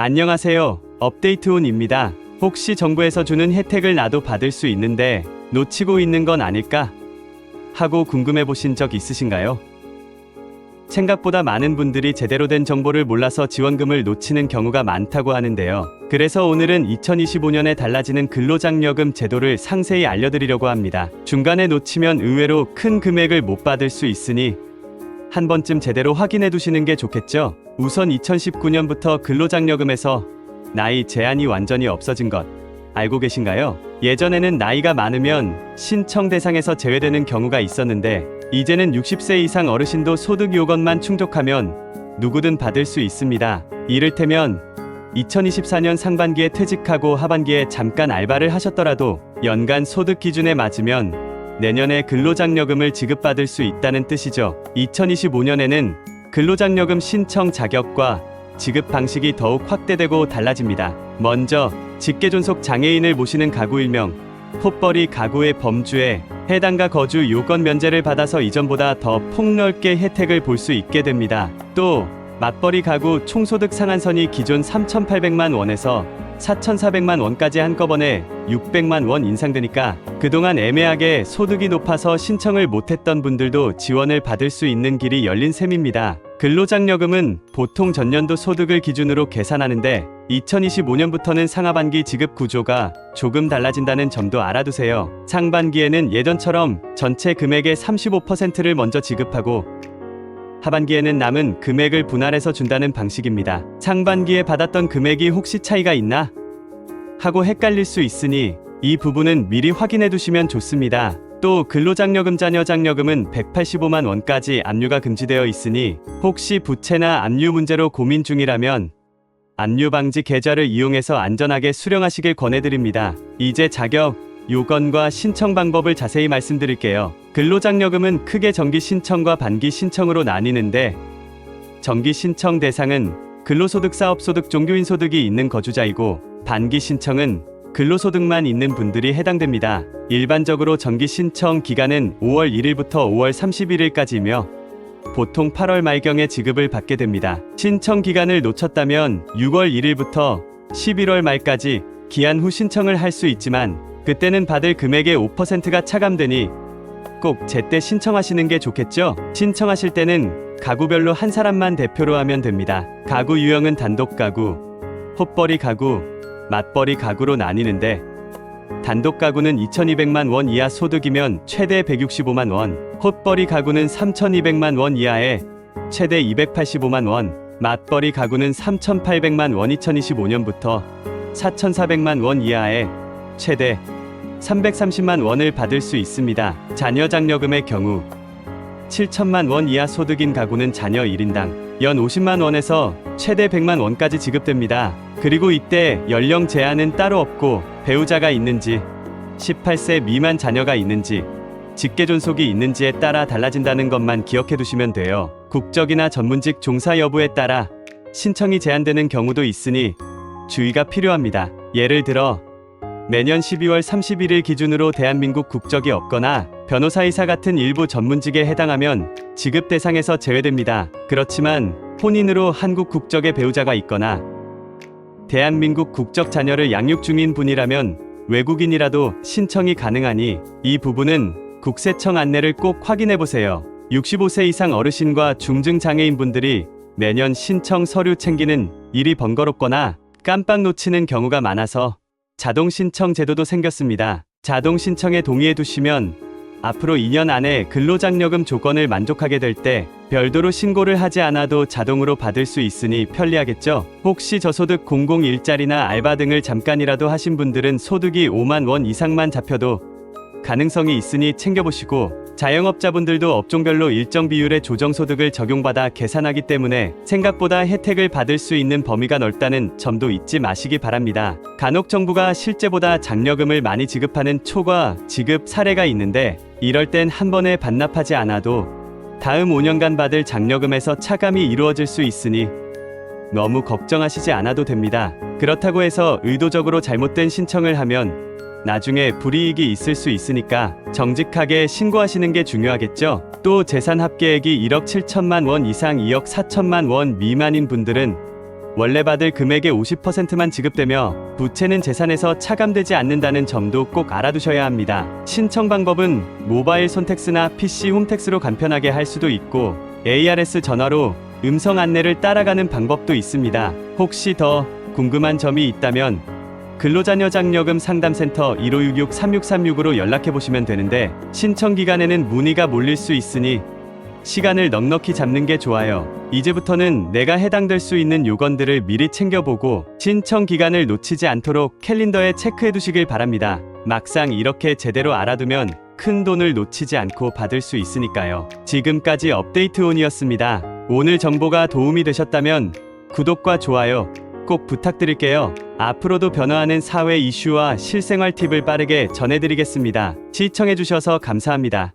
안녕하세요. 업데이트온입니다. 혹시 정부에서 주는 혜택을 나도 받을 수 있는데 놓치고 있는 건 아닐까? 하고 궁금해 보신 적 있으신가요? 생각보다 많은 분들이 제대로 된 정보를 몰라서 지원금을 놓치는 경우가 많다고 하는데요. 그래서 오늘은 2025년에 달라지는 근로장려금 제도를 상세히 알려드리려고 합니다. 중간에 놓치면 의외로 큰 금액을 못 받을 수 있으니 한 번쯤 제대로 확인해 두시는 게 좋겠죠? 우선 2019년부터 근로장려금에서 나이 제한이 완전히 없어진 것 알고 계신가요? 예전에는 나이가 많으면 신청 대상에서 제외되는 경우가 있었는데 이제는 60세 이상 어르신도 소득 요건만 충족하면 누구든 받을 수 있습니다. 이를테면 2024년 상반기에 퇴직하고 하반기에 잠깐 알바를 하셨더라도 연간 소득 기준에 맞으면 내년에 근로장려금을 지급받을 수 있다는 뜻이죠. 2025년에는 근로장려금 신청 자격과 지급 방식이 더욱 확대되고 달라집니다. 먼저 직계존속 장애인을 모시는 가구 일명 폿벌이 가구의 범주에 해당가 거주 요건 면제를 받아서 이전보다 더 폭넓게 혜택을 볼 수 있게 됩니다. 또 맞벌이 가구 총소득 상한선이 기존 3,800만 원에서 4,400만 원까지 한꺼번에 600만 원 인상되니까 그동안 애매하게 소득이 높아서 신청을 못했던 분들도 지원을 받을 수 있는 길이 열린 셈입니다. 근로장려금은 보통 전년도 소득을 기준으로 계산하는데 2025년부터는 상하반기 지급 구조가 조금 달라진다는 점도 알아두세요. 상반기에는 예전처럼 전체 금액의 35%를 먼저 지급하고 하반기에는 남은 금액을 분할해서 준다는 방식입니다. 상반기에 받았던 금액이 혹시 차이가 있나? 하고 헷갈릴 수 있으니 이 부분은 미리 확인해 두시면 좋습니다. 또 근로장려금 자녀장려금은 185만 원까지 압류가 금지되어 있으니 혹시 부채나 압류 문제로 고민 중이라면 압류 방지 계좌를 이용해서 안전하게 수령하시길 권해드립니다. 이제 자격, 요건과 신청 방법을 자세히 말씀드릴게요. 근로장려금은 크게 정기 신청과 반기 신청으로 나뉘는데 정기 신청 대상은 근로소득 사업소득 종교인 소득이 있는 거주자이고 반기 신청은 근로소득만 있는 분들이 해당됩니다. 일반적으로 정기 신청 기간은 5월 1일부터 5월 31일까지이며 보통 8월 말경에 지급을 받게 됩니다. 신청 기간을 놓쳤다면 6월 1일부터 11월 말까지 기한 후 신청을 할 수 있지만 그때는 받을 금액의 5%가 차감되니 꼭 제때 신청하시는 게 좋겠죠? 신청하실 때는 가구별로 한 사람만 대표로 하면 됩니다. 가구 유형은 단독 가구, 폿벌이 가구, 맞벌이 가구로 나뉘는데 단독 가구는 2,200만 원 이하 소득이면 최대 165만 원, 폿벌이 가구는 3,200만 원 이하에 최대 285만 원, 맞벌이 가구는 3,800만 원 2025년부터 4,400만 원 이하에 최대 330만 원을 받을 수 있습니다. 자녀장려금의 경우 7천만 원 이하 소득인 가구는 자녀 1인당 연 50만 원에서 최대 100만 원까지 지급됩니다. 그리고 이때 연령 제한은 따로 없고 배우자가 있는지 18세 미만 자녀가 있는지 직계존속이 있는지에 따라 달라진다는 것만 기억해 두시면 돼요. 국적이나 전문직 종사 여부에 따라 신청이 제한되는 경우도 있으니 주의가 필요합니다. 예를 들어 매년 12월 31일 기준으로 대한민국 국적이 없거나 변호사이사 같은 일부 전문직에 해당하면 지급 대상에서 제외됩니다. 그렇지만 혼인으로 한국 국적의 배우자가 있거나 대한민국 국적 자녀를 양육 중인 분이라면 외국인이라도 신청이 가능하니 이 부분은 국세청 안내를 꼭 확인해 보세요. 65세 이상 어르신과 중증장애인 분들이 매년 신청 서류 챙기는 일이 번거롭거나 깜빡 놓치는 경우가 많아서 자동 신청 제도도 생겼습니다. 자동 신청에 동의해 두시면 앞으로 2년 안에 근로장려금 조건을 만족하게 될 때 별도로 신고를 하지 않아도 자동으로 받을 수 있으니 편리하겠죠? 혹시 저소득 공공 일자리나 알바 등을 잠깐이라도 하신 분들은 소득이 5만 원 이상만 잡혀도 가능성이 있으니 챙겨보시고 자영업자분들도 업종별로 일정 비율의 조정소득을 적용받아 계산하기 때문에 생각보다 혜택을 받을 수 있는 범위가 넓다는 점도 잊지 마시기 바랍니다. 간혹 정부가 실제보다 장려금을 많이 지급하는 초과 지급 사례가 있는데 이럴 땐 한 번에 반납하지 않아도 다음 5년간 받을 장려금에서 차감이 이루어질 수 있으니 너무 걱정하시지 않아도 됩니다. 그렇다고 해서 의도적으로 잘못된 신청을 하면 나중에 불이익이 있을 수 있으니까 정직하게 신고하시는 게 중요하겠죠? 또 재산 합계액이 1억 7천만 원 이상 2억 4천만 원 미만인 분들은 원래 받을 금액의 50%만 지급되며 부채는 재산에서 차감되지 않는다는 점도 꼭 알아두셔야 합니다. 신청 방법은 모바일 손택스나 PC 홈택스로 간편하게 할 수도 있고 ARS 전화로 음성 안내를 따라가는 방법도 있습니다. 혹시 더 궁금한 점이 있다면 근로자녀장려금 상담센터 1566-3636으로 연락해보시면 되는데 신청 기간에는 문의가 몰릴 수 있으니 시간을 넉넉히 잡는 게 좋아요. 이제부터는 내가 해당될 수 있는 요건들을 미리 챙겨보고 신청 기간을 놓치지 않도록 캘린더에 체크해 두시길 바랍니다. 막상 이렇게 제대로 알아두면 큰 돈을 놓치지 않고 받을 수 있으니까요. 지금까지 업데이트온이었습니다. 오늘 정보가 도움이 되셨다면 구독과 좋아요 꼭 부탁드릴게요. 앞으로도 변화하는 사회 이슈와 실생활 팁을 빠르게 전해드리겠습니다. 시청해주셔서 감사합니다.